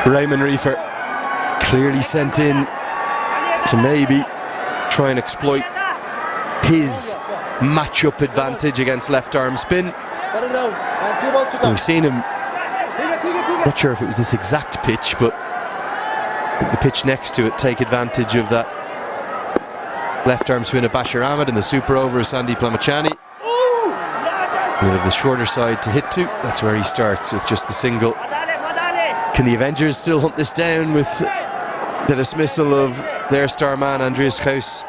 Raymond Reefer clearly sent in to maybe try and exploit his matchup advantage against left arm spin. We've seen him, not sure if it was this exact pitch, but the pitch next to it take advantage of that left arm spin of Bashir Ahmed and the super over of Sandeep Lamachani. We'll have the shorter side to hit to. That's where he starts with just the single. Can the Avengers still hunt this down with the dismissal of their star man Andreas Geuss?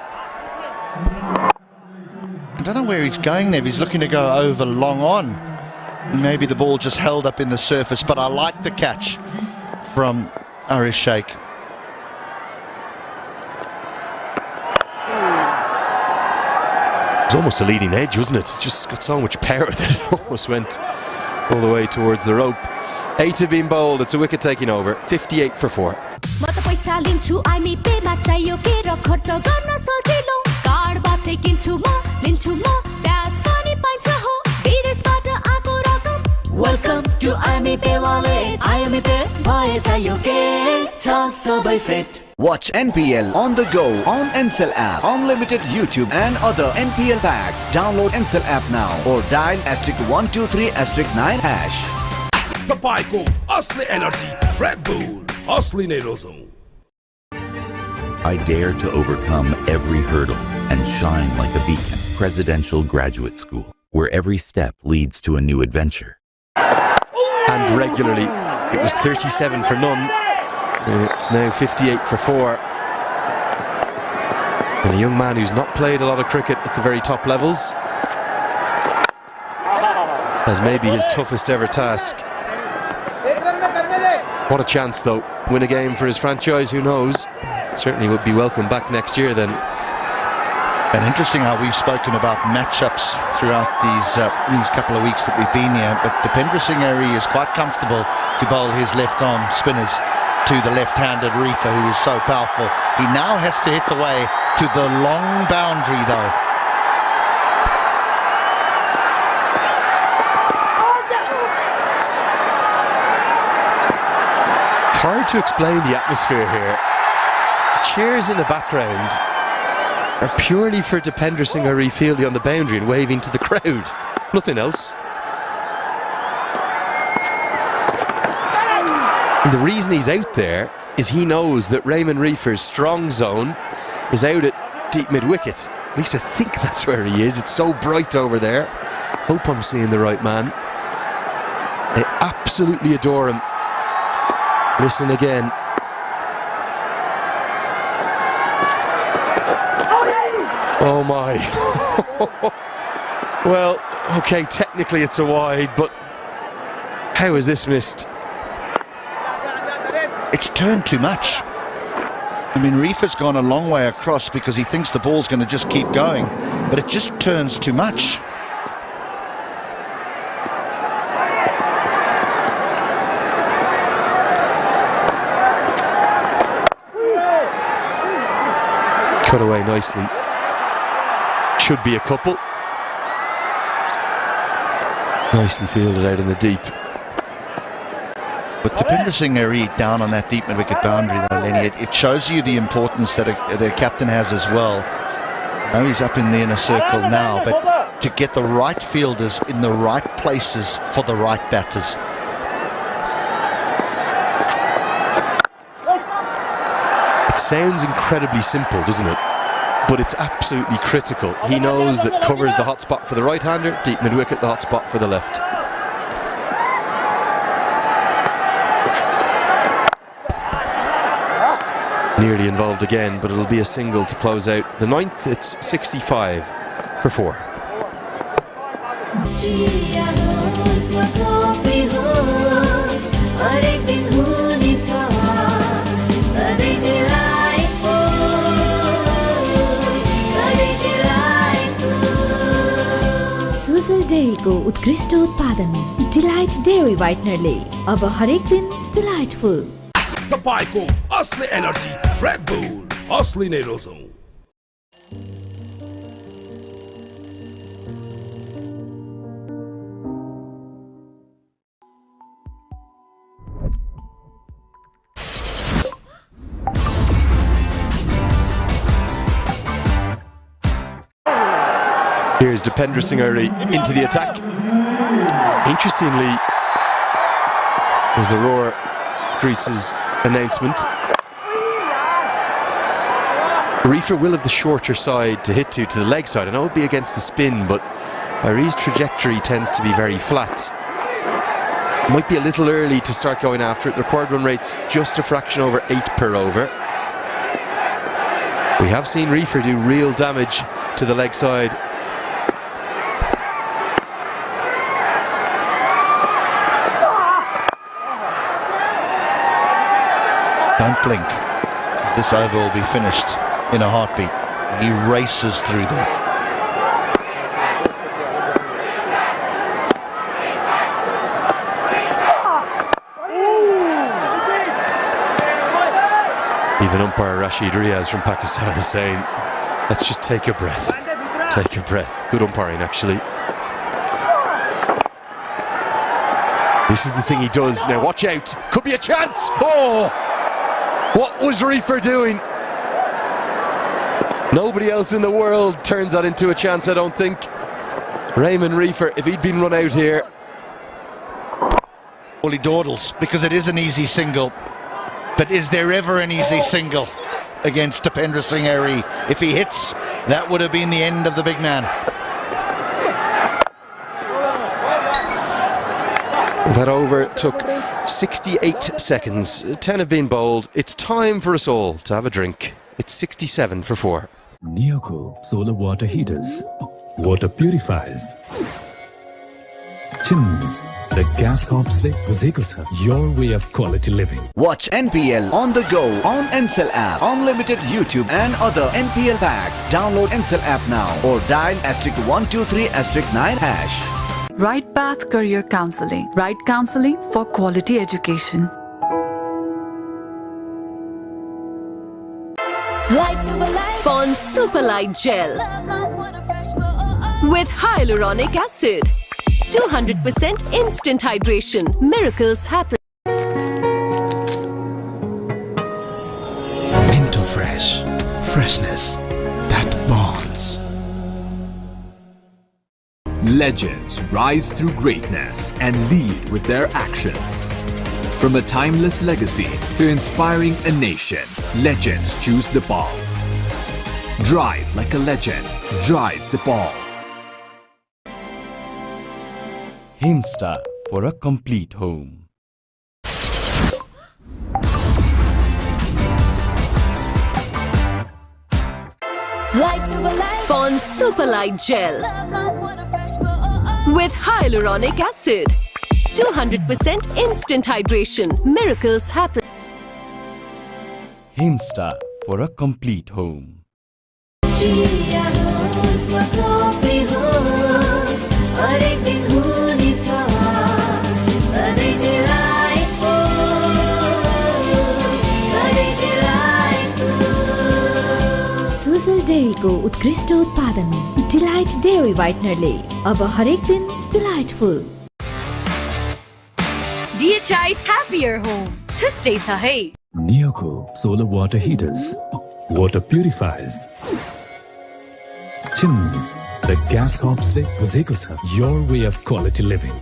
I don't know where he's going there. If he's looking to go over long on. Maybe the ball just held up in the surface, but I like the catch from Arish Sheikh. It was almost a leading edge, wasn't it? Just got so much power that it almost went all the way towards the rope. 8 have been bowled, it's a wicket taking over, 58 for 4. Welcome to IME Pay Wallet. IME Pay bhaye chahiyo ke cha sabai set. Watch NPL on the go on Ncell app, unlimited YouTube and other NPL packs. Download Ncell app now or dial *123*9#. Tapayko Asli Energy Red Bull Asli Nerozo. I dare to overcome every hurdle and shine like a beacon. Presidential Graduate School, where every step leads to a new adventure. And regularly, it was 37 for none. It's now 58 for 4. And a young man who's not played a lot of cricket at the very top levels has maybe his toughest ever task. What a chance though. Win a game for his franchise, who knows? Certainly would be welcome back next year then. And interesting how we've spoken about matchups throughout these couple of weeks that we've been here, but Dipendra Singh Ari is quite comfortable to bowl his left arm spinners to the left-handed Reefer, who is so powerful. He now has to hit away to the long boundary though. It's hard to explain the atmosphere here. The cheers in the background are purely for Dipendra Singh Ari fielding on the boundary and waving to the crowd. Nothing else. And the reason he's out there is he knows that Raymond Reefer's strong zone is out at deep mid-wicket. At least I think that's where he is. It's so bright over there. Hope I'm seeing the right man. They absolutely adore him. Listen again. Oh my. Well, okay, technically it's a wide, but how is this missed? It's turned too much. I mean, Reefer's gone a long way across because he thinks the ball's going to just keep going, but it just turns too much. Cut away nicely. Should be a couple. Nicely fielded out in the deep. But Dipendra Singh Ari down on that deep mid-wicket boundary though, Lenny, it shows you the importance that the captain has as well. Now he's up in the inner circle now, but to get the right fielders in the right places for the right batters. It sounds incredibly simple, doesn't it? But it's absolutely critical. He knows that covers the hot spot for the right-hander, deep mid-wicket, the hot spot for the left. Nearly involved again, but it'll be a single to close out the 9th. It's 65 for 4. Chia डेयरीको उत्कृष्ट उत्पादन delight dairy व्हाइटनरले अब हरेक दिन delightful. तपाईको असली energy red bull असली नै रोजौं। Here's Dipendra Singh into the attack. Interestingly, as the roar greets his announcement, Reefer will have the shorter side to hit to the leg side. I know it'll be against the spin, but Irie's trajectory tends to be very flat. Might be a little early to start going after it. The required run rate's just a fraction over 8 per over. We have seen Reefer do real damage to the leg side. Don't blink. This over will be finished in a heartbeat. He races through them. Even umpire Rashid Riaz from Pakistan is saying, let's just take a breath. Take a breath. Good umpiring, actually. This is the thing he does. Now, watch out. Could be a chance. Oh! What was Reefer doing? Nobody else in the world turns that into a chance, I don't think. Raymond Reefer, if he'd been run out here. Well, he dawdles because it is an easy single. But is there ever an easy single against Dipendra Singh? If he hits, that would have been the end of the big man. That over took 68 seconds. 10 have been bowled. It's time for us all to have a drink. It's 67 for 4. Neoco solar water heaters, water purifiers, chimneys, the gas hobs le buzekosa, your way of quality living. Watch NPL on the go on Ncell app, unlimited YouTube and other NPL packs. Download Ncell app now or dial *123*9#. Right Path Career Counseling. Right counseling for quality education. Light Super Light Pond Super Light Gel with hyaluronic acid. 200% instant hydration. Miracles happen. Minto Fresh. Freshness that bonds. Legends rise through greatness and lead with their actions. From a timeless legacy to inspiring a nation, legends choose the ball. Drive like a legend. Drive the ball. Himsta for a complete home. Light Super Light Pond Super Light Gel with hyaluronic acid. 200% instant hydration. Miracles happen. Himsta for a complete home. Sujal डेयरीको उत्कृष्ट उत्पादन delight dairy व्हाइटनरले अब हरेक दिन delightful. DHI Happier Home. Today sahay. Neoco solar water heaters, water purifiers, chimneys, the gas hobs le buzekosa, your way of quality living.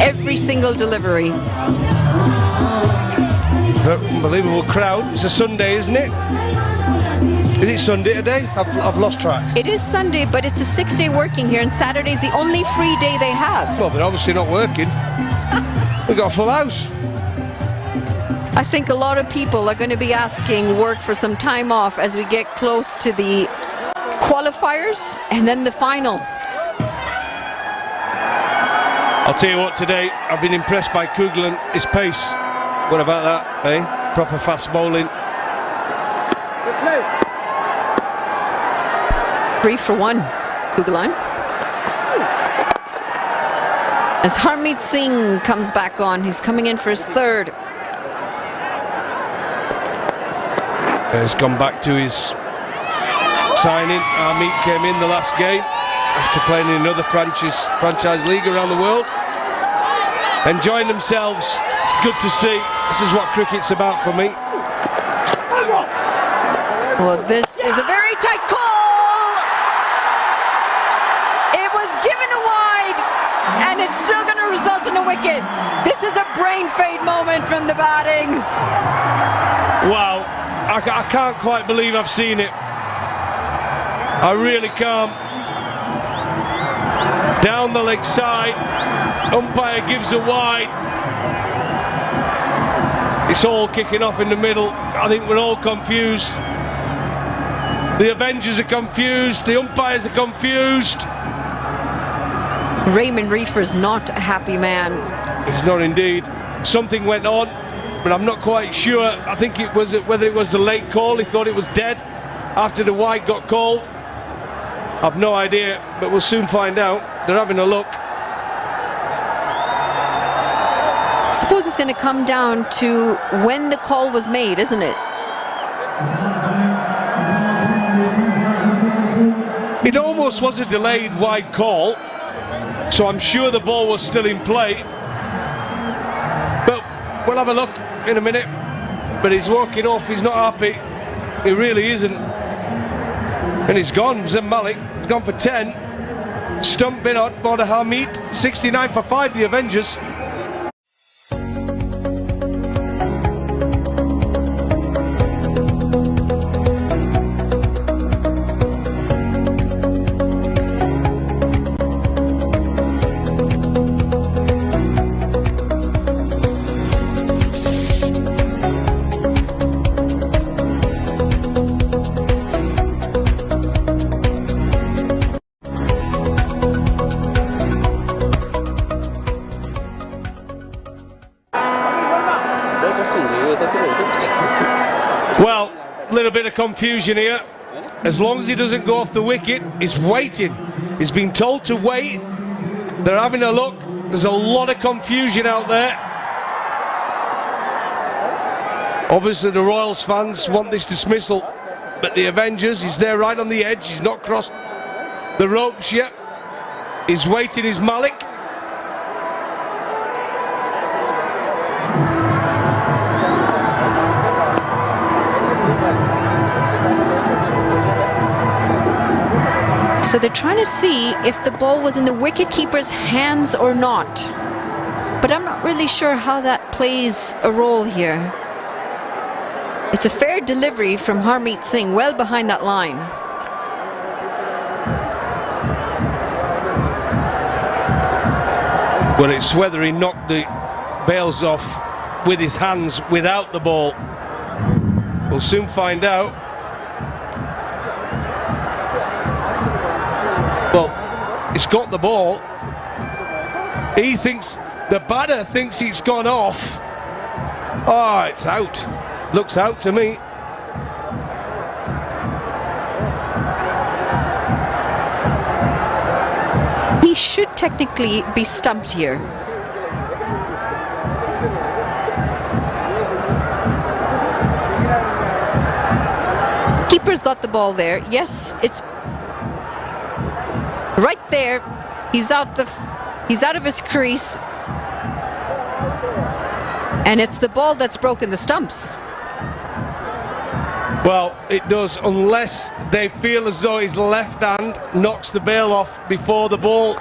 Every single delivery. Unbelievable crowd. It's a Sunday, isn't it? Is it Sunday today? I've lost track. It is Sunday, but it's a 6-day working here, and Saturday's the only free day they have. Well, they're obviously not working. We've got a full house. I think a lot of people are going to be asking work for some time off as we get close to the qualifiers and then the final. I'll tell you what, today I've been impressed by Kugel and his pace. What about that, eh? proper fast bowling. 3 for 1, Kugalan. As Harmeet Singh comes back on, he's coming in for his third. He's gone back to his signing. Harmeet came in the last game after playing in another franchise league around the world. Enjoying themselves. Good to see. This is what cricket's about for me. Well, this is a very tight call. It was given a wide, and it's still going to result in a wicket. This is a brain fade moment from the batting. Wow, I can't quite believe I've seen it. I really can't. Down the leg side, umpire gives a wide. It's all kicking off in the middle. I think we're all confused. The Avengers are confused, the umpires are confused. Raymond Reefer's not a happy man. He's not indeed. Something went on, but I'm not quite sure. I think it was whether it was the late call. He thought it was dead after the wide got called. I've no idea, but we'll soon find out. They're having a look. I suppose it's going to come down to when the call was made, isn't it? It almost was a delayed wide call, so I'm sure the ball was still in play. But we'll have a look in a minute. But he's walking off, he's not happy. He really isn't. And he's gone, Zem Malik, gone for 10. Stump bin on for the Harmeet, 69 for 5, the Avengers. Well, a little bit of confusion here. As long as he doesn't go off the wicket, he's waiting. He's been told to wait. They're having a look. There's a lot of confusion out there. Obviously the Royals fans want this dismissal, but the Avengers, he's there right on the edge. He's not crossed the ropes yet. He's waiting his Malik. So they're trying to see if the ball was in the wicketkeeper's hands or not. But I'm not really sure how that plays a role here. It's a fair delivery from Harmeet Singh, well behind that line. Well, it's whether he knocked the bails off with his hands without the ball. We'll soon find out. Well, he's got the ball. He thinks, the batter thinks it's gone off. Oh, it's out. Looks out to me. He should technically be stumped here. Keeper's got the ball there. Yes, it's right there. He's out of his crease. And it's the ball that's broken the stumps. Well, it does, unless they feel as though his left hand knocks the bail off before the ball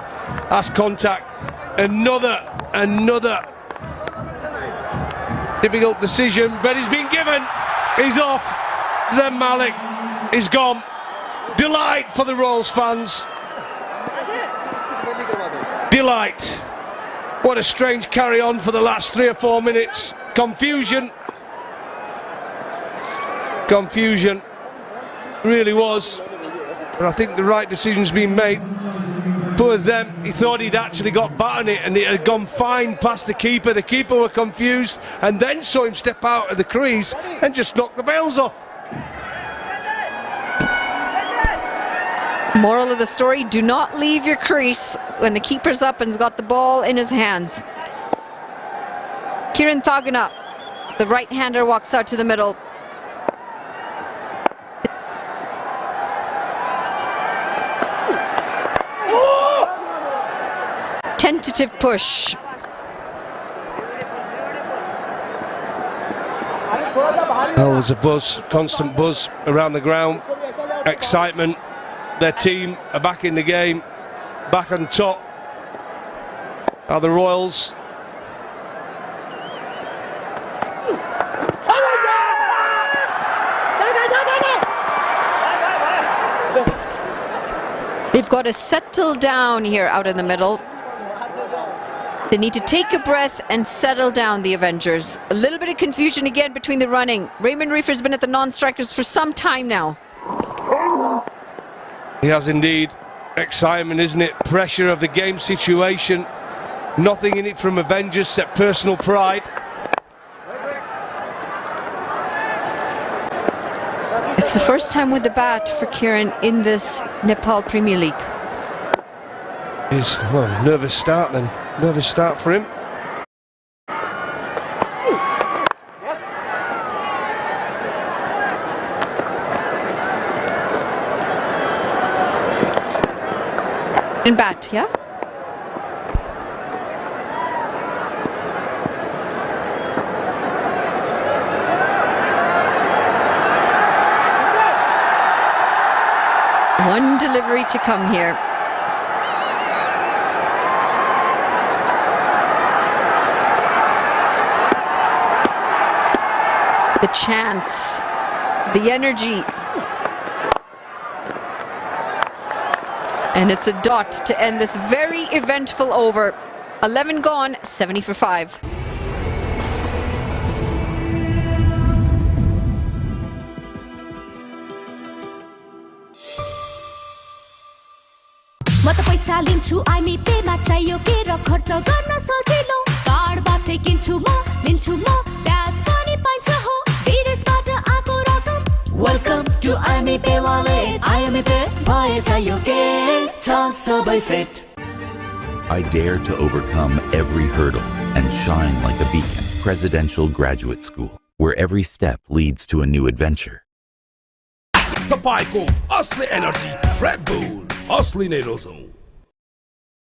has contact. Another difficult decision, but he's been given. He's off. Zem Malik is gone. Delight for the Royals fans. Delight. What a strange carry on for the last 3 or 4 minutes. Confusion. Confusion really was, but I think the right decision's been made. Poor Zem, he thought he'd actually got bat on it and it had gone fine past the keeper. The keeper were confused and then saw him step out of the crease and just knocked the bails off. Moral of the story, do not leave your crease when the keeper's up and's got the ball in his hands. Kieran Thagana, the right-hander, walks out to the middle. Tentative push. Well, there's a buzz, constant buzz around the ground. Excitement. Their team are back in the game, back on top are the Royals. They've got to settle down here out in the middle. They need to take a breath and settle down, the Avengers. A little bit of confusion again between the running. Raymond Reifer's been at the non-strikers for some time now. He has indeed. Excitement, isn't it? Pressure of the game situation. Nothing in it from Avengers except personal pride. It's the first time with the bat for Kieran in this Nepal Premier League. He's, well, nervous start then. Nervous start for him. In bat, yeah? One delivery to come here. The chance, the energy. And it's a dot to end this very eventful over. 11 gone, 70 for 5. म त पैसा लिन्छु IME Pema चाहियो के र खर्च गर्न सजिलो कार्डबाटै किन्छु म लिन्छु म ब्याज पनि पाइन्छ हो विदेशबाट आको रकम वेलकम टु आइमी पे वालेट आइमी पे भए चाहियो के छ सबै set I dare to overcome every hurdle and shine like a beacon. Presidential Graduate School, where every step leads to a new adventure. Tapayko Asli Energy Red Bull Asli Nerozo.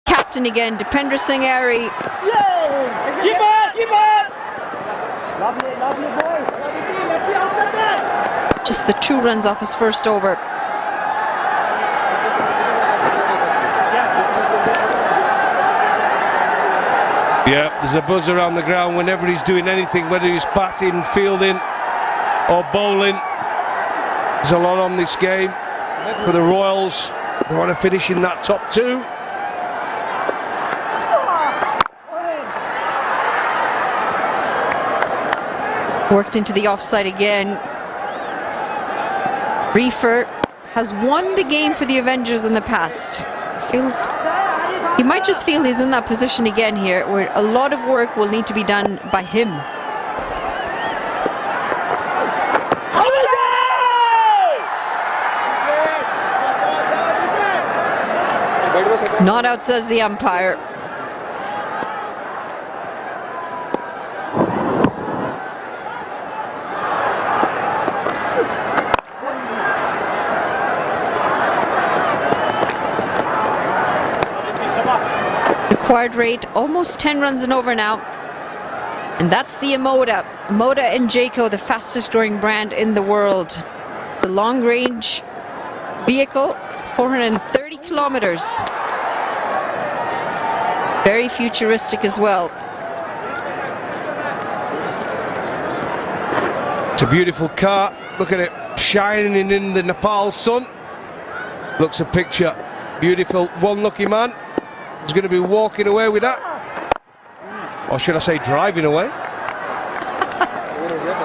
Captain again, Dipendra Singh Airy. Keep on! Lovely boy. Just the 2 runs off his first over. Yeah, there's a buzz around the ground whenever he's doing anything, whether he's batting, fielding or bowling. There's a lot on this game for the Royals. They want to finish in that top 2. Worked into the offside again. Reifer has won the game for the Avengers in the past. He might just feel he's in that position again here, where a lot of work will need to be done by him. Not out, says the umpire. Required rate, almost 10 runs and over now. And that's the Emoda. Emoda and Jayco, the fastest growing brand in the world. It's a long range vehicle, 430 kilometers. Very futuristic as well. It's a beautiful car. Look at it, shining in the Nepal sun. Looks a picture. Beautiful. One lucky man is going to be walking away with that. Or should I say driving away?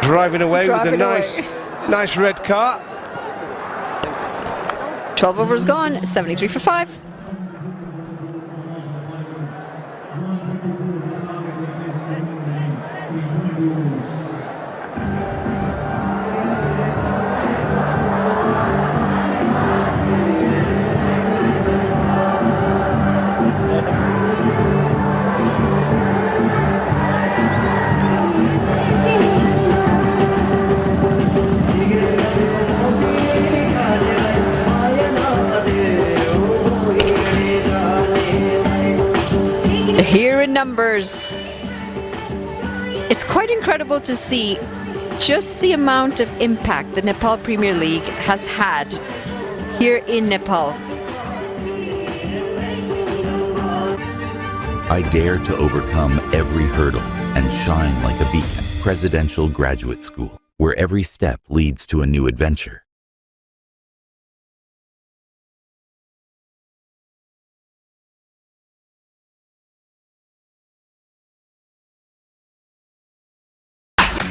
Driving away with a nice red car. 12 overs gone, 73 for 5. numbers. It's quite incredible to see just the amount of impact the Nepal Premier League has had here in Nepal. I dare to overcome every hurdle and shine like a beacon. Presidential Graduate School, where every step leads to a new adventure.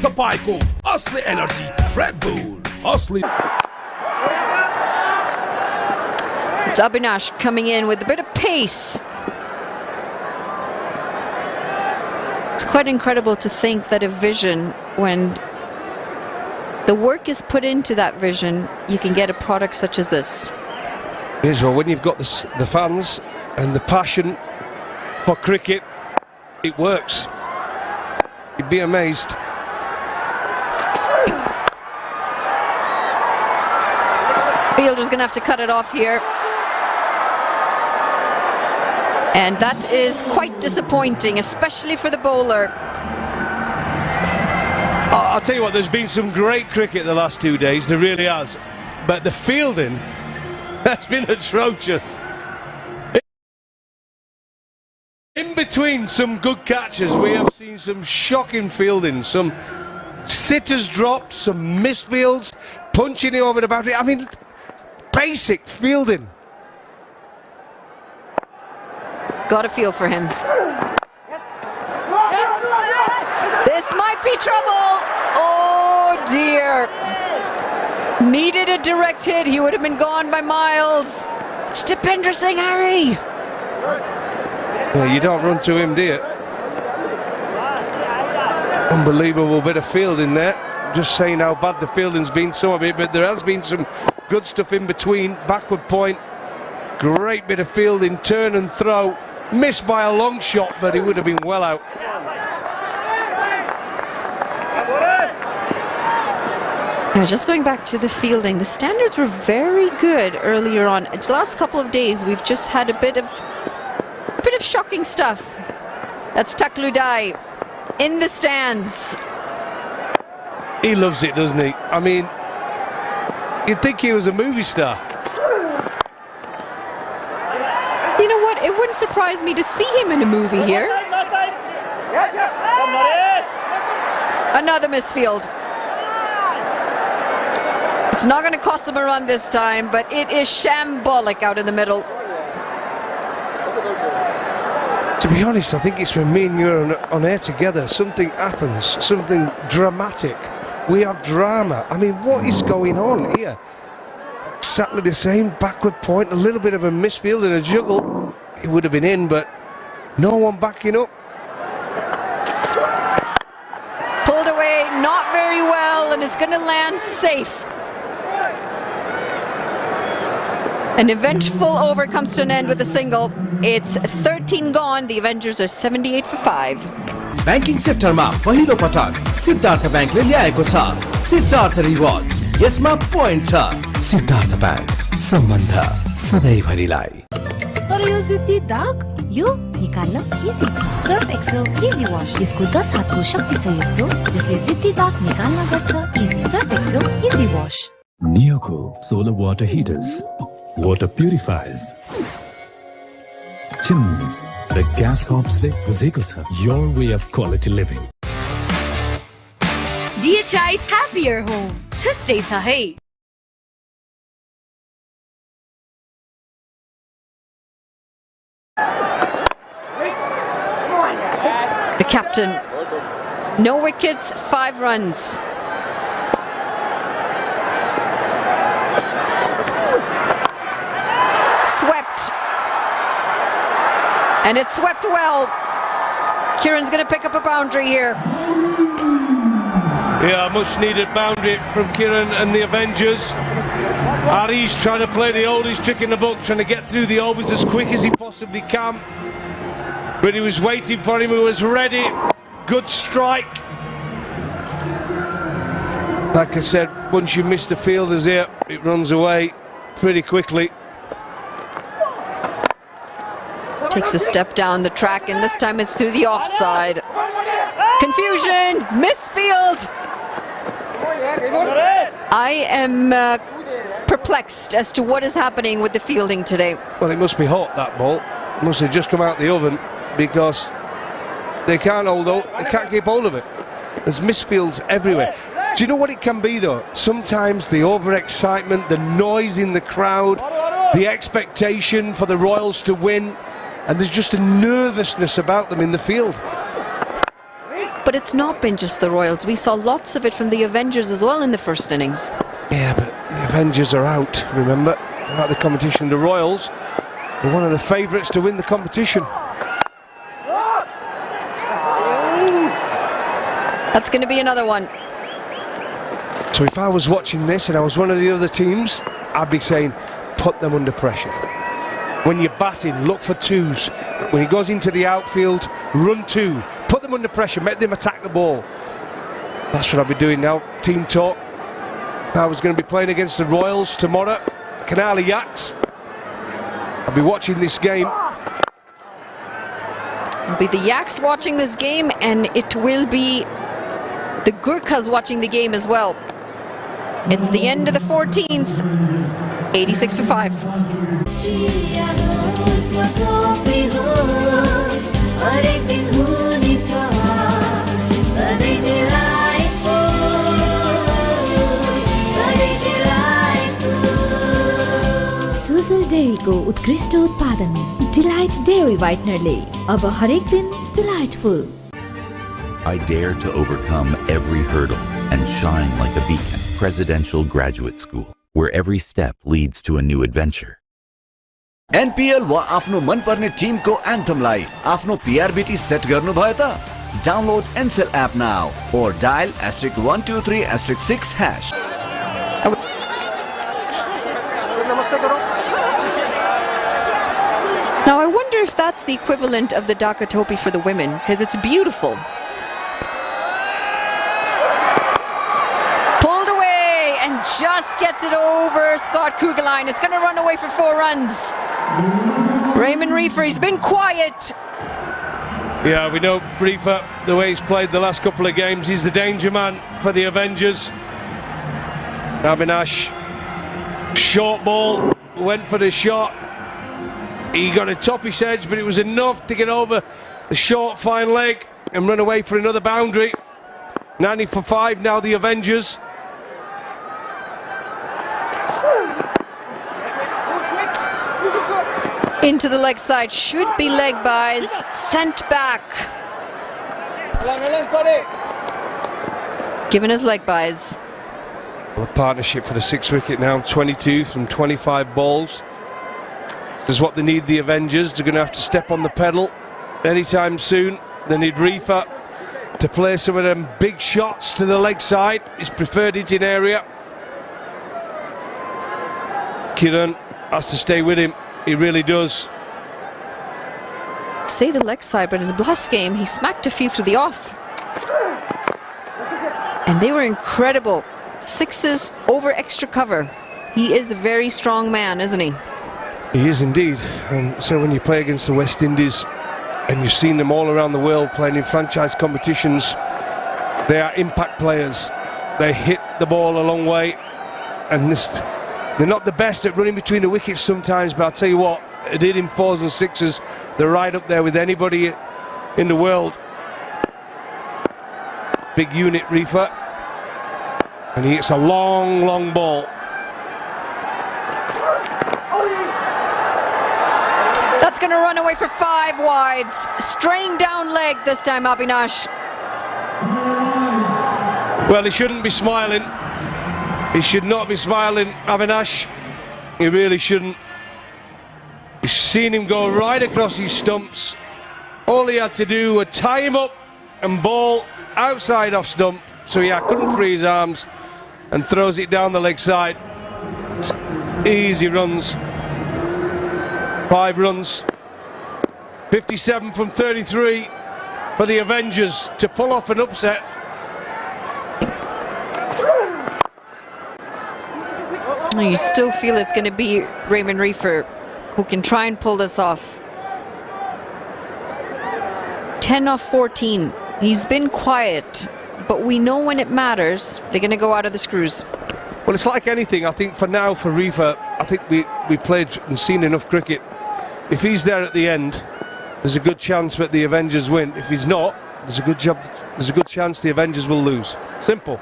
तपाईँको असली energy Red Bull असली. It's Abhinash coming in with a bit of pace. It's quite incredible to think that a vision, when the work is put into that vision, you can get a product such as this. It is, well, when you've got the fans and the passion for cricket, it works. You'd be amazed. Fielder's going to have to cut it off here. And that is quite disappointing, especially for the bowler. I'll tell you what, there's been some great cricket the last 2 days, there really has. But the fielding has been atrocious. In between some good catches, we have seen some shocking fielding, some sitters dropped, some misfields, punching it over the boundary. I mean, basic fielding. Got a feel for him. This might be trouble. Oh dear. Needed a direct hit. He would have been gone by miles. It's Dipender Singh, Harry. Yeah, you don't run to him, do you? Unbelievable bit of fielding there. Just saying how bad the fielding's been, some of it, but there has been some good stuff in between. Backward point. Great bit of fielding, turn and throw. Missed by a long shot, but he would have been well out. Now, just going back to the fielding, the standards were very good earlier on. The last couple of days, we've just had a bit of shocking stuff. That's Takludai in the stands. He loves it, doesn't he? I mean, you'd think he was a movie star. You know what? It wouldn't surprise me to see him in a movie here. Another misfield. It's not going to cost them a run this time, but it is shambolic out in the middle. To be honest, I think it's when me and you are on air together, something happens, something dramatic. We have drama. I mean, what is going on here? Exactly the same, backward point, a little bit of a misfield and a juggle. It would have been in, but no one backing up. Pulled away, not very well, and it's going to land safe. An eventful over comes to an end with a single. It's 13 gone. The Avengers are 78 for 5. Banking sector ma पहिलो पटक सिद्धार्थ बैंकले ल्याएको छ Siddharth rewards यसमा point छ Siddharth bank सम्बन्ध सधैँभरिलाई तर यो जिद्दी दाग यो निकाल्न इजी छ सर्फ एक्सेल इजी वाश यसको 10 हातको शक्ति छ यस्तो जसले जिद्दी दाग निकाल्न गर्छ easy Surf Excel easy wash Neoco solar water heaters, water purifiers, chimneys, the gas hobs le buzeko cha your way of quality living. DHI happier home. Today sa hai. The captain, no wickets, 5 runs. Swept. And it's swept well. Kieran's going to pick up a boundary here. Yeah, much needed boundary from Kieran and the Avengers. Ari's trying to play the oldest trick in the book, trying to get through the overs as quick as he possibly can. But he was waiting for him, he was ready. Good strike. Like I said, once you miss the fielders here, it runs away pretty quickly. Takes a step down the track, and this time it's through the offside. Confusion, misfield. I am perplexed as to what is happening with the fielding today. Well, it must be hot, that ball. It must have just come out the oven, because they can't keep hold of it. There's misfields everywhere. Do you know what it can be, though? Sometimes the overexcitement, the noise in the crowd, the expectation for the Royals to win, and there's just a nervousness about them in the field. But it's not been just the Royals. We saw lots of it from the Avengers as well in the first innings. Yeah, but the Avengers are out, remember? They're out of the competition. The Royals are one of the favourites to win the competition. That's going to be another one. So if I was watching this and I was one of the other teams, I'd be saying, put them under pressure. When you're batting, look for twos. When he goes into the outfield, run two. Put them under pressure, make them attack the ball. That's what I'll be doing now. Team talk. If I was going to be playing against the Royals tomorrow, Canali Yaks, I'll be watching this game. It'll be the Yaks watching this game, and it will be the Gurkhas watching the game as well. It's the end of the 14th. 86 for 5. Sujal डेयरीको उत्कृष्ट उत्पादन delight dairy व्हाइटनरले अब हरेक दिन delightful. I dare to overcome every hurdle and shine like a beacon. Presidential Graduate School, where every step leads to a new adventure. NPL वा आफ्नो मनपर्ने Timko एन्थमलाई आफ्नो PRBT set गर्नुभयो त? Download Ncell app now or dial *123*6#. Now I wonder if that's the equivalent of the Dhaka Topi for the women, because it's beautiful. Pulled away and just gets it over Scott Kugelheim. It's going to run away for 4 runs. Raymond Reefer, he's been quiet. Yeah, we know Reefer, the way he's played the last couple of games, he's the danger man for the Avengers. Avinash, short ball, went for the shot. He got a toppish edge, but it was enough to get over the short, fine leg and run away for another boundary. 90 for 5 now, the Avengers. Into the leg side, should be leg bys, sent back. Given his leg bys. A partnership for the 6th wicket now, 22 from 25 balls. This is what they need, the Avengers. They're going to have to step on the pedal anytime soon. They need Reefer to play some of them big shots to the leg side, his preferred hitting area. Kiran has to stay with him. He really does. Say the leg side, but in the last game he smacked a few through the off. And they were incredible. 6s over extra cover. He is a very strong man, isn't he? He is indeed. And so when you play against the West Indies, and you've seen them all around the world playing in franchise competitions, they are impact players. They hit the ball a long way, and they're not the best at running between the wickets sometimes, but I'll tell you what, they did in 4s and 6s. They're right up there with anybody in the world. Big unit, Reefer. And he hits a long, long ball. That's going to run away for 5 wides. Straying down leg this time, Avinash. Well, he shouldn't be smiling. He should not be smiling, Avinash. He really shouldn't. You've seen him go right across his stumps. All he had to do was tie him up and ball outside off stump. So yeah, couldn't free his arms and throws it down the leg side. Easy runs. 5 runs. 57 from 33 for the Avengers to pull off an upset. You still feel it's going to be Raymond Reefer who can try and pull this off. 10 off 14. He's been quiet, but we know when it matters, they're going to go out of the screws. Well, it's like anything. I think for now, for Rifa, I think we played and seen enough cricket. If he's there at the end, there's a good chance that the Avengers win. If he's not, there's a good chance the Avengers will lose. Simple.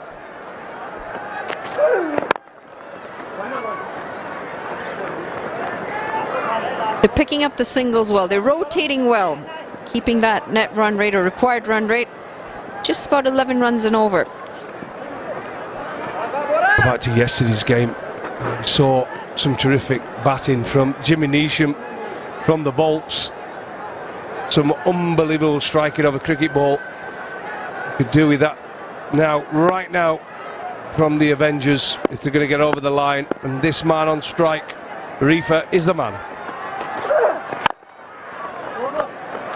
They're picking up the singles well. They're rotating well, keeping that net run rate or required run rate just about 11 runs and over. Back to yesterday's game, we saw some terrific batting from Jimmy Neesham from the bolts. Some unbelievable striking of a cricket ball. Could do with that now, right now, from the Avengers if they're going to get over the line. And this man on strike, Rifa, is the man.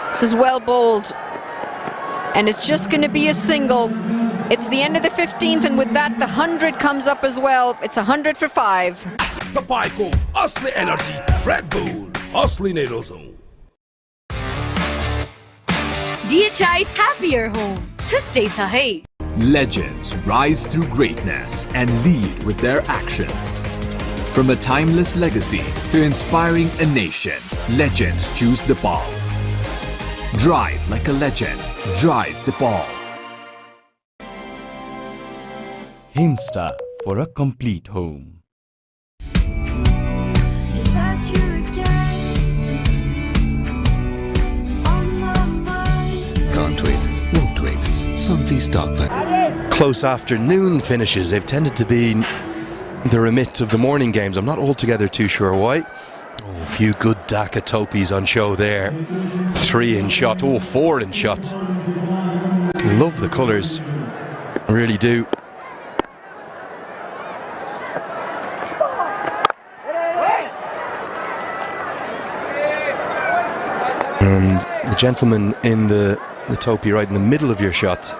This is well bowled, and it's just going to be a single. It's the end of the 15th, and with that, the 100 comes up as well. It's 100 for 5. Tapayko, Asli Energy, Red Bull, Asli Nerozone. DHI Happier Home. Today's hey. Legends rise through greatness and lead with their actions. From a timeless legacy to inspiring a nation, legends choose the ball. Drive like a legend. Drive the ball. Himsta for a complete home. Can't wait, won't wait. Sunfeast Dog Van. Close afternoon finishes. They've tended to be the remit of the morning games. I'm not altogether too sure why. Oh, a few good Dhaka Topis on show there. 3 in shot. Oh, 4 in shot. Love the colours. I really do. And the gentleman in the topi right in the middle of your shot.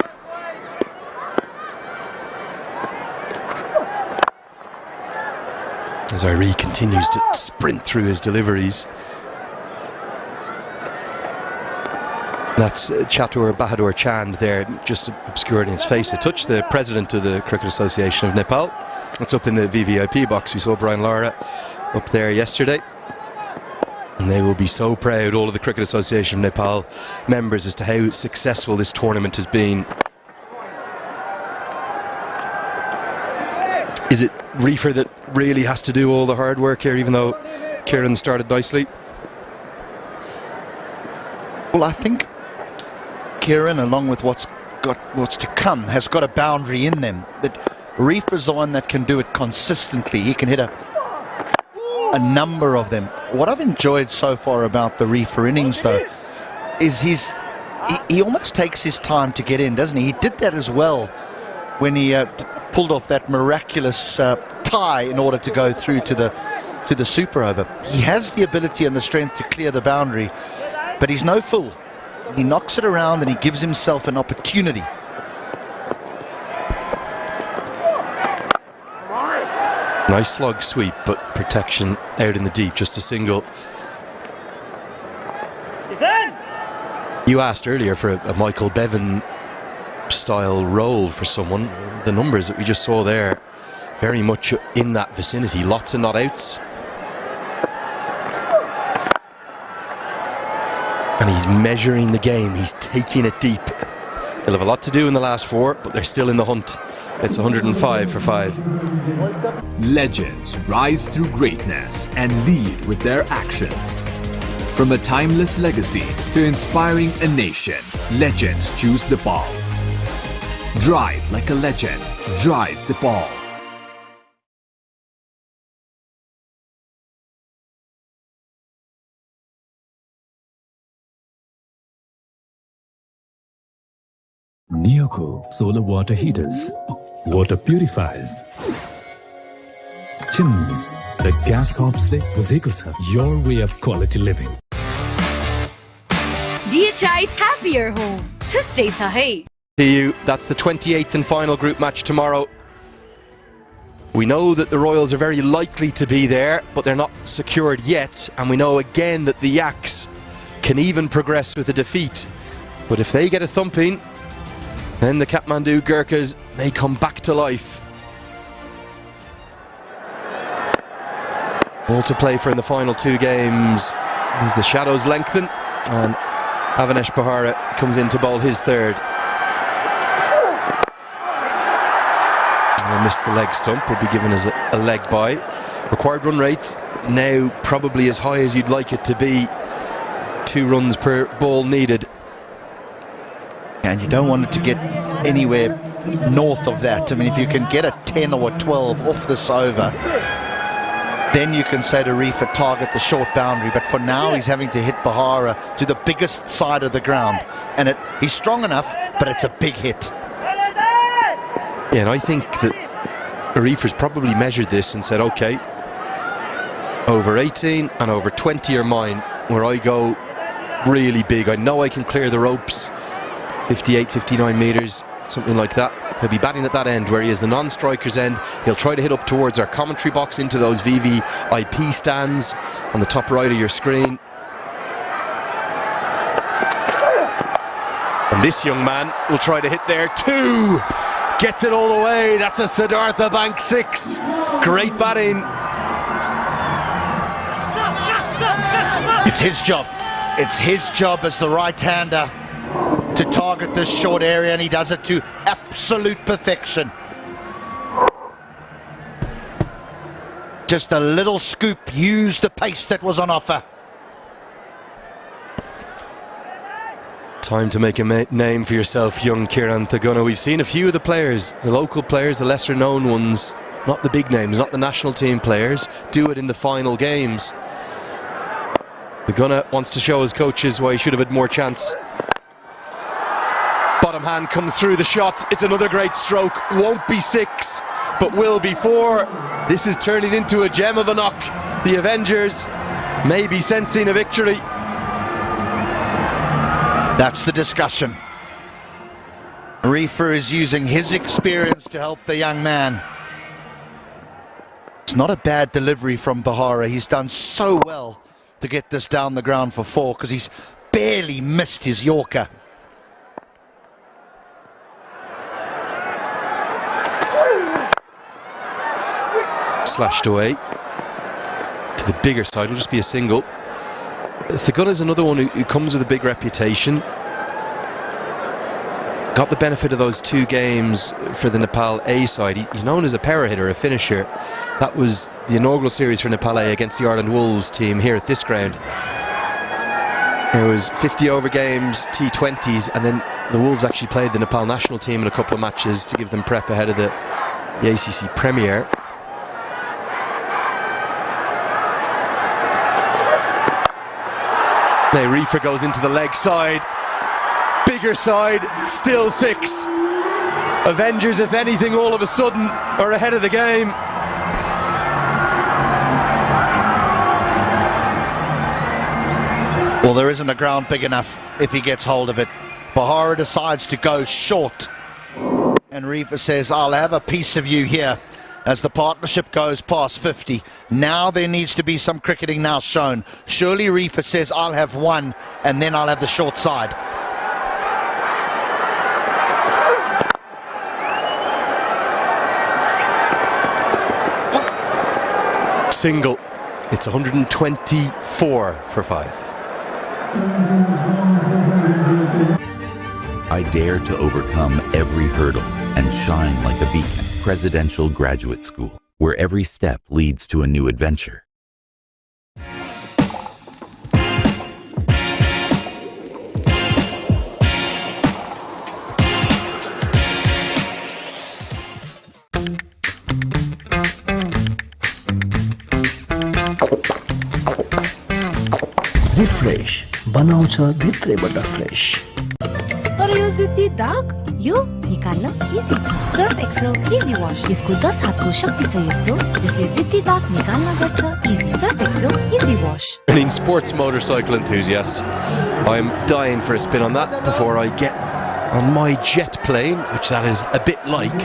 As Ari continues to sprint through his deliveries. That's Chatur Bahadur Chand there, just obscured in his face. It touched the president of the Cricket Association of Nepal. It's up in the VVIP box. We saw Brian Lara up there yesterday. And they will be so proud, all of the Cricket Association of Nepal members, as to how successful this tournament has been. Is it Rifa that really has to do all the hard work here, even though Kieran started nicely? Well, I think Kieran, along with what's to come, has got a boundary in them. But Rifa's the one that can do it consistently. He can hit a number of them. What I've enjoyed so far about the Rifa innings, though, is he almost takes his time to get in, doesn't he? He did that as well when he pulled off that miraculous tie in order to go through to the super over. He has the ability and the strength to clear the boundary, but he's no fool. He knocks it around and he gives himself an opportunity. Nice slug sweep, but protection out in the deep, just a single. You asked earlier for a Michael Bevan style role for someone. The numbers that we just saw there, very much in that vicinity. Lots of not outs. And he's measuring the game. He's taking it deep. They'll have a lot to do in the last 4, but they're still in the hunt. It's 105 for 5. Legends rise through greatness and lead with their actions. From a timeless legacy to inspiring a nation, legends choose the ball. Drive like a legend. Drive the ball. Neoco solar water heaters, water purifiers, chimneys, the gas hobs le buzeko sir. Your way of quality living. DHI Happier Home. Today's hey. See you. That's the 28th and final group match tomorrow. We know that the Royals are very likely to be there, but they're not secured yet. And we know again that the Yaks can even progress with a defeat But if they get a thumping, then the Kathmandu Gurkhas may come back to life. All to play for in the final 2 games as the shadows lengthen, and Avanesh Pahara comes in to bowl his third. And missed the leg stump, will be given as a leg bye. Required run rate now probably as high as you'd like it to be. 2 runs per ball needed. And you don't want it to get anywhere north of that. I mean, if you can get a 10 or a 12 off this over, then you can say to Reifer, target the short boundary. But for now, he's having to hit Pahara to the biggest side of the ground. And he's strong enough, but it's a big hit. Yeah, and I think that Reifer's probably measured this and said, okay, over 18 and over 20 are mine, where I go really big. I know I can clear the ropes, 58, 59 metres, something like that. He'll be batting at that end where he is the non-striker's end. He'll try to hit up towards our commentary box into those VVIP stands on the top right of your screen. And this young man will try to hit there too. Gets it all the way. That's a Siddhartha Bank 6. Great batting. It's his job. It's his job as the right-hander to target this short area, and he does it to absolute perfection. Just a little scoop, use the pace that was on offer. Time to make a name for yourself, young Kiran Thaguna. We've seen a few of the players, the local players, the lesser known ones, not the big names, not the national team players, do it in the final games. Thaguna wants to show his coaches why he should have had more chance. Bottom hand comes through the shot. It's another great stroke. Won't be 6, but will be 4. This is turning into a gem of a knock. The Avengers may be sensing a victory. That's the discussion. Reifer is using his experience to help the young man. It's not a bad delivery from Pahara. He's done so well to get this down the ground for 4 because he's barely missed his Yorker. Slashed away to the bigger side. It'll just be a single. Thaguna is another one who comes with a big reputation. Got the benefit of those 2 games for the Nepal A side. He's known as a power hitter, a finisher. That was the inaugural series for Nepal A against the Ireland Wolves team here at this ground. It was 50 over games, T20s, and then the Wolves actually played the Nepal national team in a couple of matches to give them prep ahead of the ACC Premier. Now Reifer goes into the leg side. Bigger side, still 6. Avengers, if anything, all of a sudden are ahead of the game. Well, there isn't a ground big enough if he gets hold of it. Pahara decides to go short. And Reifer says, I'll have a piece of you here. As the partnership goes past 50, now there needs to be some cricketing now shown. Surely Reifer says, I'll have 1, and then I'll have the short side. Single. It's 124 for 5. I dare to overcome every hurdle and shine like a beacon. Presidential Graduate School, where every step leads to a new adventure. Refresh बनाउँछ भित्रैबाट fresh तर यो सिद्धि दाग यो निकाल्न easy छ Surf Excel easy wash यसको 10 हातको शक्ति छ यस्तो जसले जिद्दी दाग निकाल्न गर्छ easy Surf Excel easy wash Running sports motorcycle enthusiast, I'm dying for a spin on that before I get on my jet plane, which that is a bit like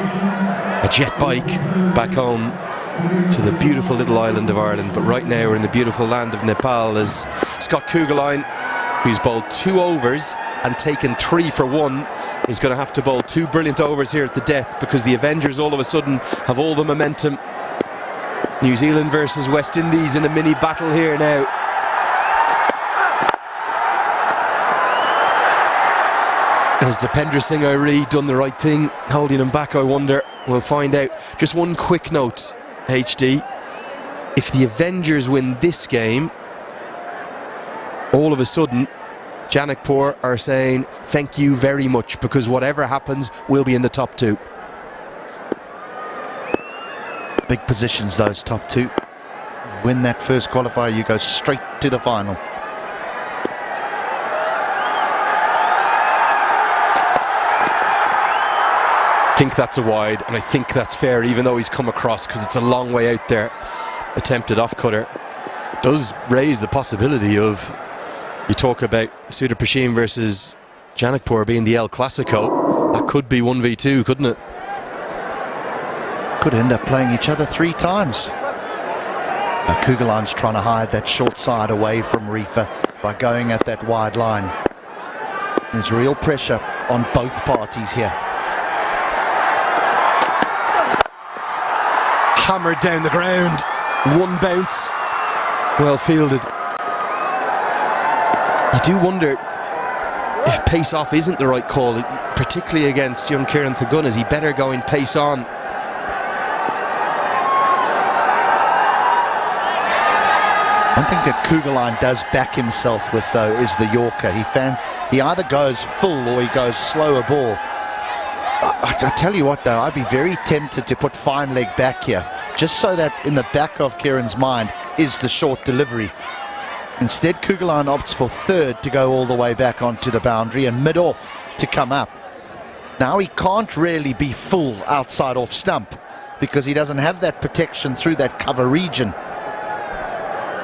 a jet bike, back home to the beautiful little island of Ireland. But right now we're in the beautiful land of Nepal as Scott Kugelheim who's bowled 2 overs and taken 3 for 1, is going to have to bowl 2 brilliant overs here at the death, because the Avengers all of a sudden have all the momentum. New Zealand versus West Indies in a mini battle here now. Has Dipendra Singh Airee done the right thing, holding him back, I wonder? We'll find out. Just one quick note, HD. If the Avengers win this game, all of a sudden, Janakpur are saying thank you very much, because whatever happens, we'll be in the top 2. Big positions, those top 2. You win that first qualifier, you go straight to the final. I think that's a wide, and I think that's fair, even though he's come across, because it's a long way out there. Attempted off-cutter. Does raise the possibility of, you talk about Sudar Prashim versus Janakpur being the El Clasico. That could be 1v2, couldn't it? Could end up playing each other 3 times. Kugalan's trying to hide that short side away from Reefer by going at that wide line. There's real pressure on both parties here. Hammered down the ground. 1 bounce. Well fielded. You do wonder if pace off isn't the right call, particularly against young Kieran Thagun. Is he better going pace on? One thing that Kugalan does back himself with, though, is the Yorker. He either goes full or he goes slower ball. I tell you what, though, I'd be very tempted to put fine leg back here, just so that in the back of Kieran's mind is the short delivery. Instead, Kugalan opts for third to go all the way back onto the boundary and mid-off to come up. Now he can't really be full outside off stump because he doesn't have that protection through that cover region.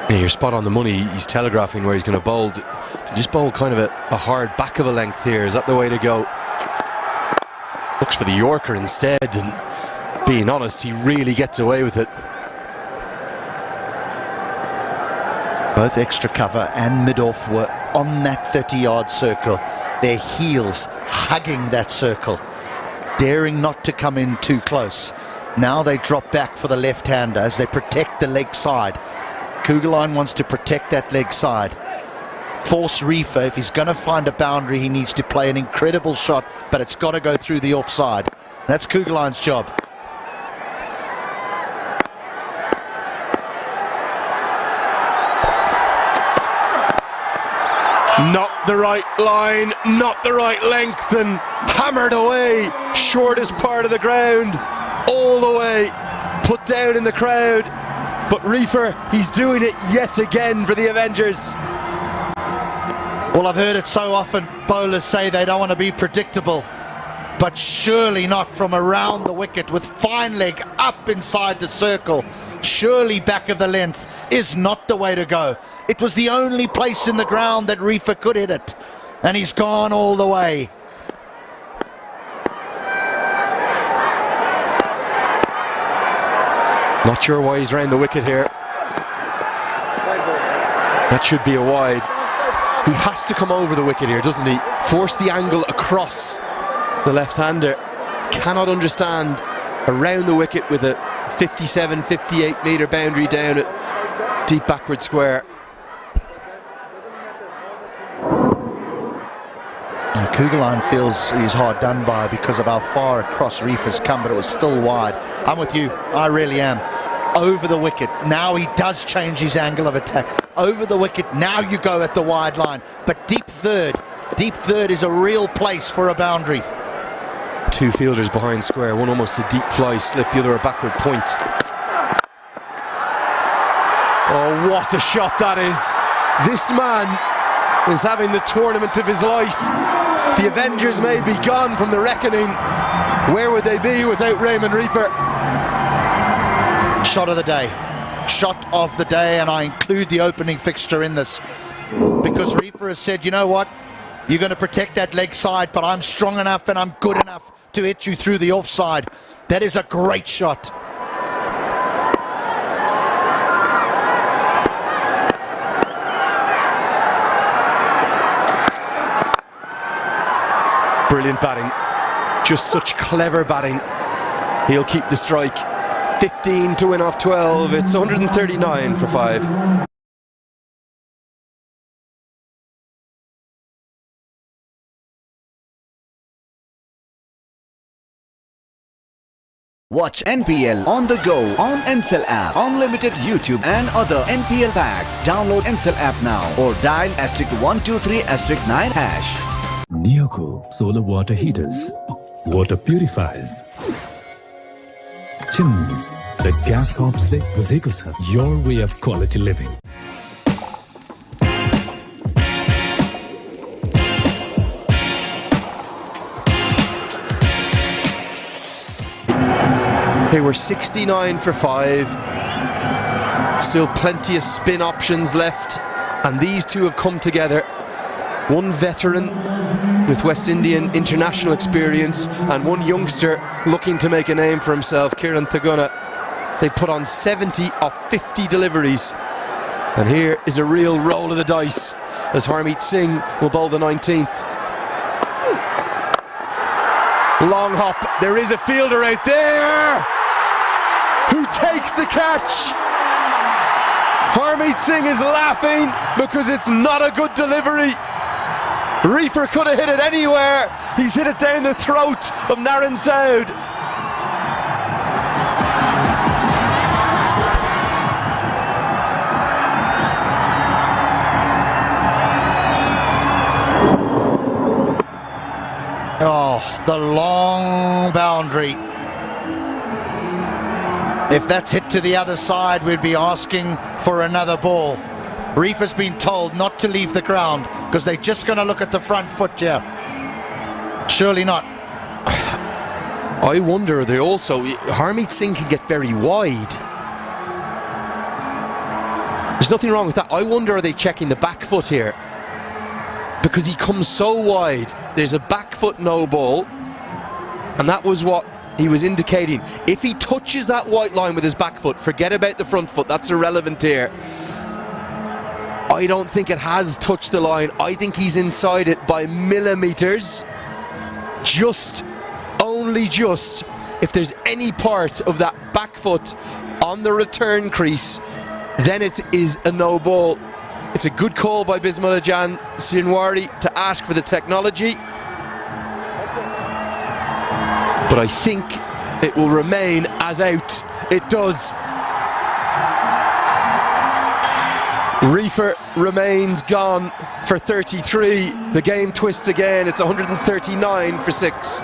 Yeah, you're spot on the money. He's telegraphing where he's going to bowl. To just bowl kind of a hard back of a length here. Is that the way to go? Looks for the Yorker instead, and being honest, he really gets away with it. Both extra cover and mid-off were on that 30-yard circle, their heels hugging that circle, daring not to come in too close. Now they drop back for the left-hander as they protect the leg side. Kugalan wants to protect that leg side. Force Reefer, if he's going to find a boundary, he needs to play an incredible shot, but it's got to go through the offside. That's Kugalan's job. Not the right line, not the right length, and hammered away, shortest part of the ground, all the way, put down in the crowd. But Reefer, he's doing it yet again for the Avengers. Well, I've heard it so often, bowlers say they don't want to be predictable, but surely not from around the wicket with fine leg up inside the circle. Surely back of the length is not the way to go. It was the only place in the ground that Reefer could hit it, and he's gone all the way. Not sure why he's round the wicket here. That should be a wide. He has to come over the wicket here, doesn't he? Force the angle across the left-hander. Cannot understand around the wicket with a 57, 58 metre boundary down at deep backward square. Now, Kugalan feels he's hard done by because of how far across Reefer's come, but it was still wide. I'm with you, I really am. Over the wicket, now he does change his angle of attack. Over the wicket, now you go at the wide line. But deep third is a real place for a boundary. 2 fielders behind square, one almost a deep fly slip, the other a backward point. Oh, what a shot that is. This man is having the tournament of his life. The Avengers may be gone from the reckoning. Where would they be without Raymond Reefer? Shot of the day. Shot of the day, and I include the opening fixture in this because Reefer has said, you know what, you're going to protect that leg side, but I'm strong enough and I'm good enough to hit you through the offside. That is a great shot. brilliant batting. Just such clever batting. He'll keep the strike. 15 to win off 12. It's 139 for 5. Watch NPL on the go on Ncell app, unlimited YouTube and other NPL packs. Download Ncell app now or dial *123*9#. Neoco solar water heaters, water purifiers, chimneys, the gas hobs they buzeko your way of quality living. They were 69 for 5. Still plenty of spin options left, and these two have come together. One veteran with West Indian international experience and one youngster looking to make a name for himself, Kieran Thaguna. They put on 70 of 50 deliveries. And here is a real roll of the dice as Harmeet Singh will bowl the 19th. Long hop, there is a fielder out there who takes the catch. Harmeet Singh is laughing because it's not a good delivery. Reefer could have hit it anywhere. He's hit it down the throat of Naren Saud. Oh, the long boundary. If that's hit to the other side, we'd be asking for another ball. Reef has been told not to leave the ground because they're just going to look at the front foot here. Surely not. I wonder, they also, Harmeet Singh can get very wide. There's nothing wrong with that. I wonder, are they checking the back foot here? Because he comes so wide. There's a back foot no ball, and that was what he was indicating. If he touches that white line with his back foot, forget about the front foot, that's irrelevant here. I don't think it has touched the line. I think he's inside it by millimeters. Just, only just. If there's any part of that back foot on the return crease, then it is a no ball. It's a good call by Bismillah-Jan Shinwari to ask for the technology. But I think it will remain as out. It does. Reefer remains gone for 33. The game twists again. It's 139 for 6.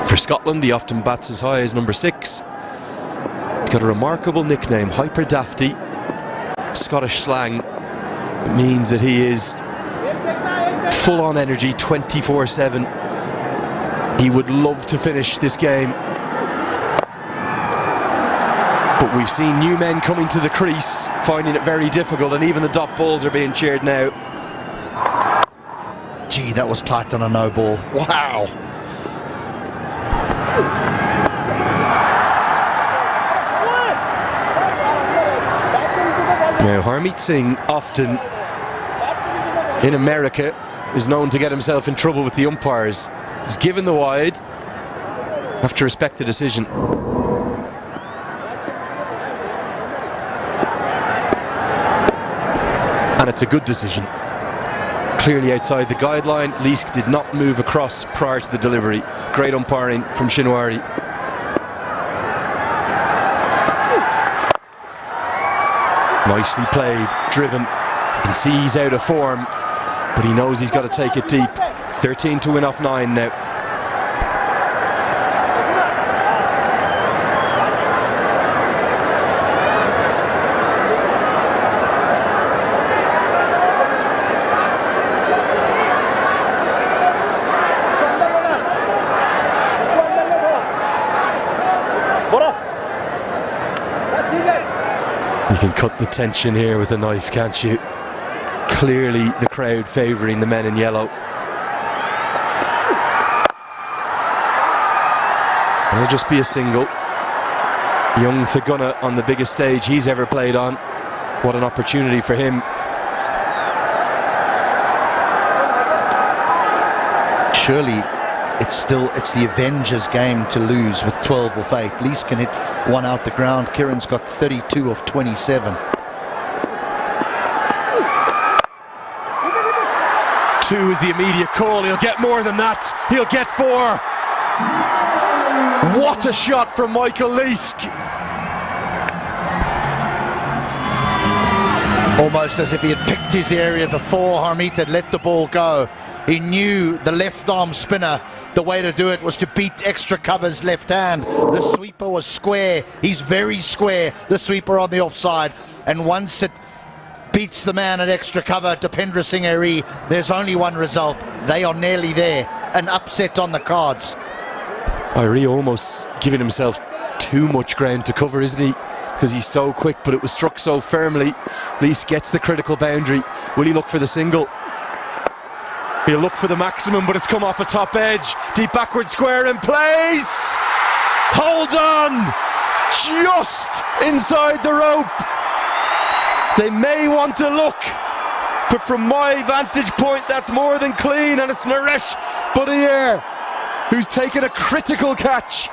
For Scotland, he often bats as high as number 6. He's got a remarkable nickname, Hyper Dafty. Scottish slang. It means that he is full on energy 24/7. He would love to finish this game. But we've seen new men coming to the crease, finding it very difficult, and even the dot balls are being cheered now. Gee, that was tight on a no ball. Wow. Now, Harmeet Singh often in America is known to get himself in trouble with the umpires. He's given the wide. Have to respect the decision. And it's a good decision. Clearly outside the guideline. Leask did not move across prior to the delivery. Great umpiring from Shinwari. Nicely played, driven. You can see he's out of form, but he knows he's got to take it deep. 13 to win off 9 now. can cut the tension here with a knife, can't you? Clearly the crowd favouring the men in yellow. It'll just be a single. Young Thaguna on the biggest stage he's ever played on. What an opportunity for him. Surely it's the Avengers game to lose with 12 off 8. Lees can hit one out the ground. Kieran's got 32 of 27. 2 is the immediate call. He'll get more than that. He'll get 4. What a shot from Michael Leask. Almost as if he had picked his area before Harmeet had let the ball go. He knew the left arm spinner, the way to do it was to beat extra cover's left hand. The sweeper was square. He's very square, the sweeper on the offside. And once it beats the man at extra cover, Dipendra Singh Ari, there's only one result. They are nearly there. An upset on the cards. Ari almost giving himself too much ground to cover, isn't he? Because he's so quick, but it was struck so firmly. Lees gets the critical boundary. Will he look for the single? He'll look for the maximum, but it's come off a top edge. Deep backward square in place. Hold on. Just inside the rope. They may want to look, but from my vantage point, that's more than clean, and it's Naresh Budiyar who's taken a critical catch.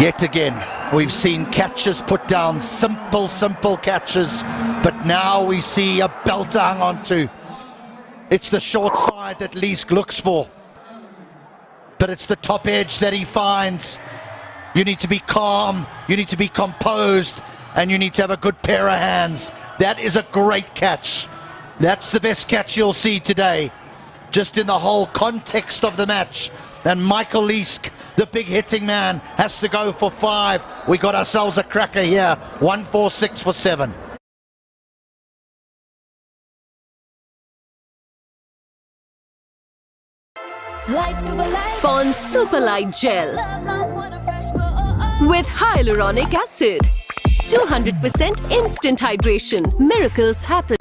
Yet again, we've seen catches put down, simple catches, but now we see a belter hung onto. It's the short side that Leask looks for, but it's the top edge that he finds. You need to be calm, you need to be composed, and you need to have a good pair of hands. That is a great catch. That's the best catch you'll see today, just in the whole context of the match. And Michael Leask, the big hitting man, has to go for 5. We got ourselves a cracker here. 1-4-6 for 7. Pond Super Light Gel with hyaluronic acid. 200% instant hydration. Miracles happen.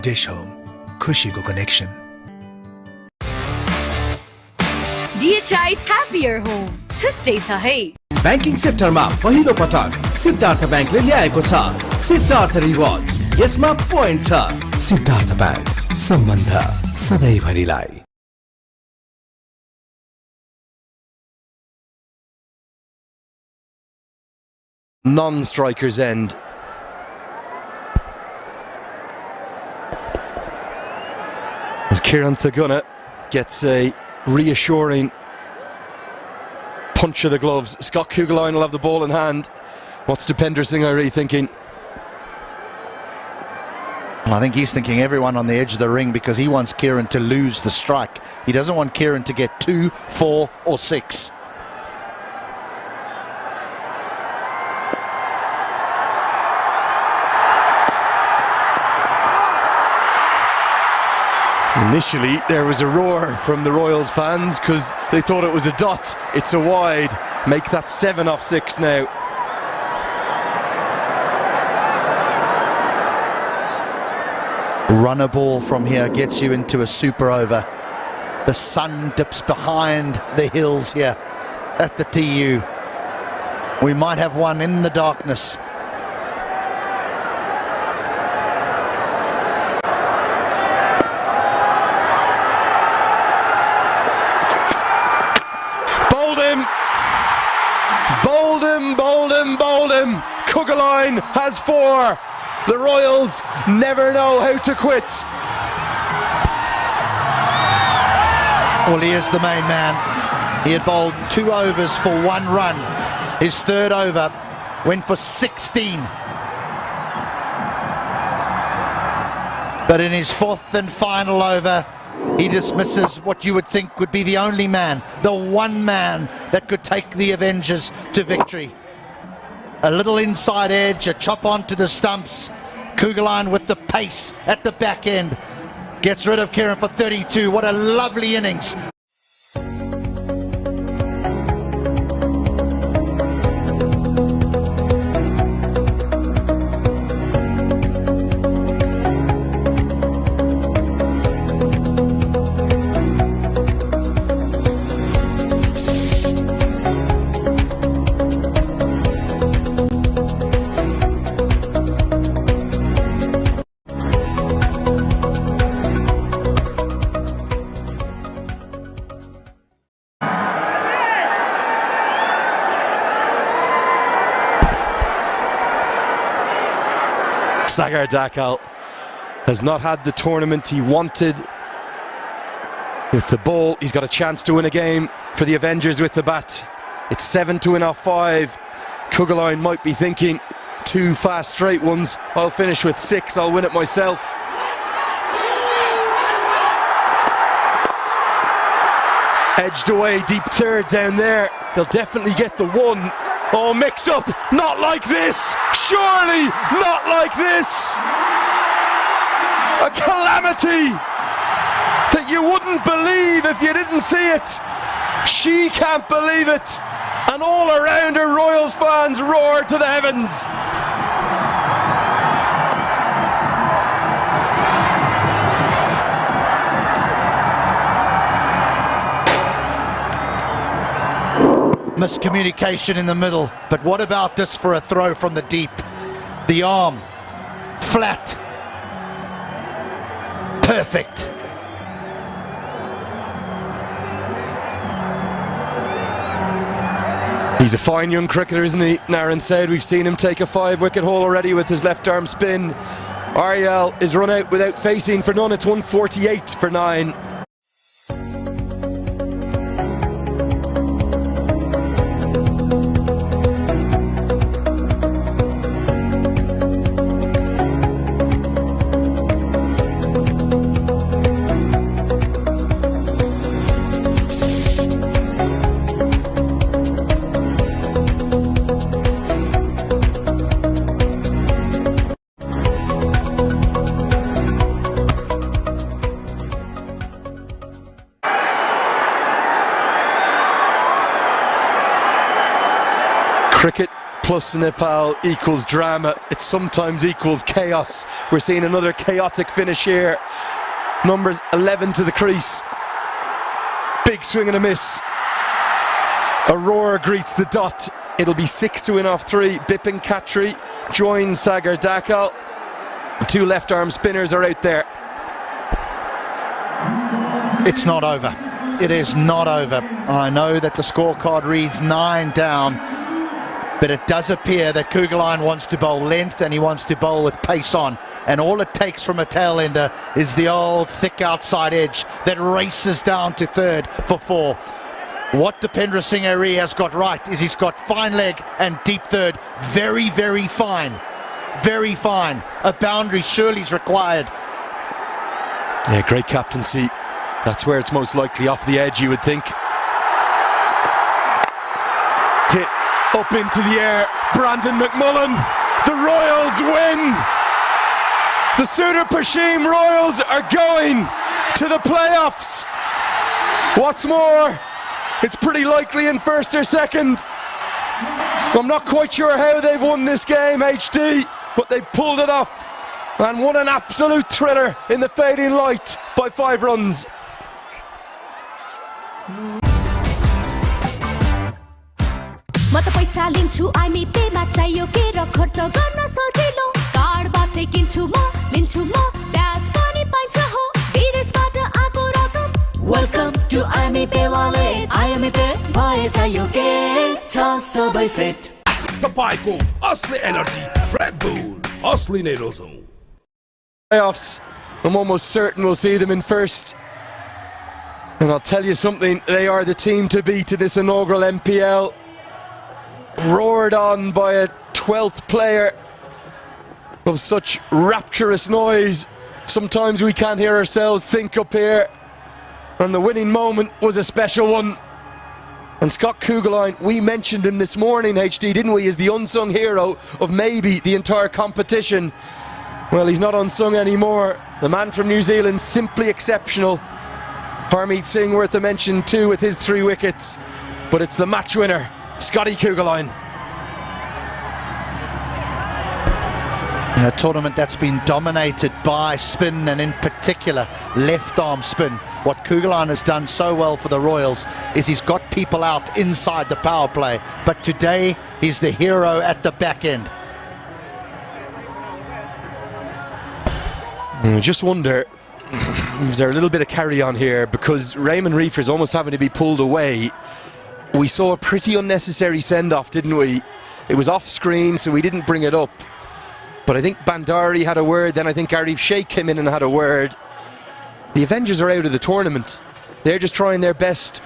Dish Home, खुशीको connection. DHI Happier Home. छुट्टै छ है. Banking सेक्टरमा पहिलो पटक सिद्धार्थ ब्याङ्कले ल्याएको छ Siddharth rewards. यसमा पोइन्ट छ. सिद्धार्थ ब्याङ्क, सम्बन्ध सधैँभरिलाई. Non-striker's end. As Kieran Thaguna gets a reassuring punch of the gloves. Scott Kugelheim will have the ball in hand. What's Dipendra Singh Ari thinking? Well, I think he's thinking everyone on the edge of the ring, because he wants Kieran to lose the strike. He doesn't want Kieran to get 2, 4 or 6. Initially, there was a roar from the Royals fans because they thought it was a dot. It's a wide. Make that 7 off 6 now. Run a ball from here gets you into a super over. The sun dips behind the hills here at the TU. We might have one in the darkness. Bowled him. Kugelheim has 4. The Royals never know how to quit. Well, he is the main man. He had bowled 2 overs for 1 run. His 3rd over went for 16. But in his 4th and final over, he dismisses what you would think would be the only man, the one man that could take the Avengers to victory. A little inside edge, a chop onto the stumps. Kugelheim with the pace at the back end. Gets rid of Kieran for 32. What a lovely innings. Sagar Dakal has not had the tournament he wanted with the ball. He's got a chance to win a game for the Avengers with the bat. It's 7 to win off 5. Kuggeleijn might be thinking 2 fast straight ones. I'll finish with 6, I'll win it myself. Edged away, deep third down there. They'll definitely get the 1. Oh, mixed up, not like this, surely not like this. A calamity that you wouldn't believe if you didn't see it. She can't believe it, and all around her Royals fans roar to the heavens. Miscommunication in the middle, but what about this for a throw from the deep? The arm, flat, perfect. He's a fine young cricketer, isn't he? Naren said we've seen him take a 5-wicket haul already with his left arm spin. Rijal is run out without facing for none. It's 148 for 9. Cricket plus Nepal equals drama. It sometimes equals chaos. We're seeing another chaotic finish here. Number 11 to the crease. Big swing and a miss. Aurora greets the dot. It'll be 6 to win off 3. Bipin Khatri joins Sagar Dakal. 2 left arm spinners are out there. It's not over. It is not over. I know that the scorecard reads 9 down, but it does appear that Kuggeleijn wants to bowl length and he wants to bowl with pace on. And all it takes from a tail-ender is the old thick outside edge that races down to third for 4. What Dipendra Singh Ari has got right is he's got fine leg and deep third. Very, very fine. Very fine. A boundary surely is required. Yeah, great captaincy. That's where it's most likely off the edge, you would think. Hit up into the air. Brandon McMullen. The Royals win. The Sundar Pashim Royals are going to the playoffs. What's more, it's pretty likely in first or second. I'm not quite sure how they've won this game, HD, but they've pulled it off and won an absolute thriller in the fading light by 5 runs. म त पैसा लिन्छु IME Pema चाहियो के र खर्च गर्न सजिलो कार्डबाटै किन्छु म लिन्छु म ब्याज पनि पाइन्छ हो विदेशबाट आको रकम वेलकम टु आइमी पे वालेट आइमी पे भए चाहियो के छ सबै सेट तपाईको असली एनर्जी रेड बुल असली नै रोजौं Playoffs, I'm almost certain we'll see them in first. And I'll tell you something, they are the team to beat in this inaugural MPL. Roared on by a 12th player of such rapturous noise. Sometimes we can't hear ourselves think up here. And the winning moment was a special one. And Scott Kuggeleijn, we mentioned him this morning, HD, didn't we, as the unsung hero of maybe the entire competition. Well, he's not unsung anymore. The man from New Zealand, simply exceptional. Harmeet Singh worth a mention too with his 3 wickets. But it's the match winner, Scotty Kuggeleijn. A tournament that's been dominated by spin, and in particular left arm spin. What Kuggeleijn has done so well for the Royals is he's got people out inside the power play, but today he's the hero at the back end. I just wonder, is there a little bit of carry on here, because Raymond Reifer's almost having to be pulled away. We saw a pretty unnecessary send-off, didn't we? It was off screen, so we didn't bring it up. But I think Bandari had a word, then I think Arif Sheikh came in and had a word. The Avengers are out of the tournament. They're just trying their best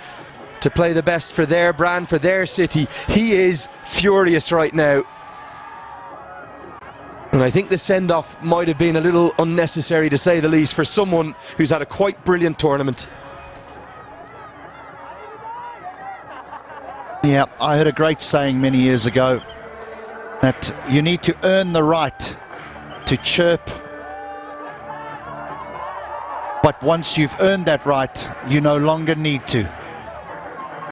to play the best for their brand, for their city. He is furious right now. And I think the send-off might have been a little unnecessary, to say the least, for someone who's had a quite brilliant tournament. Yeah, I heard a great saying many years ago that you need to earn the right to chirp, but once you've earned that right, you no longer need to.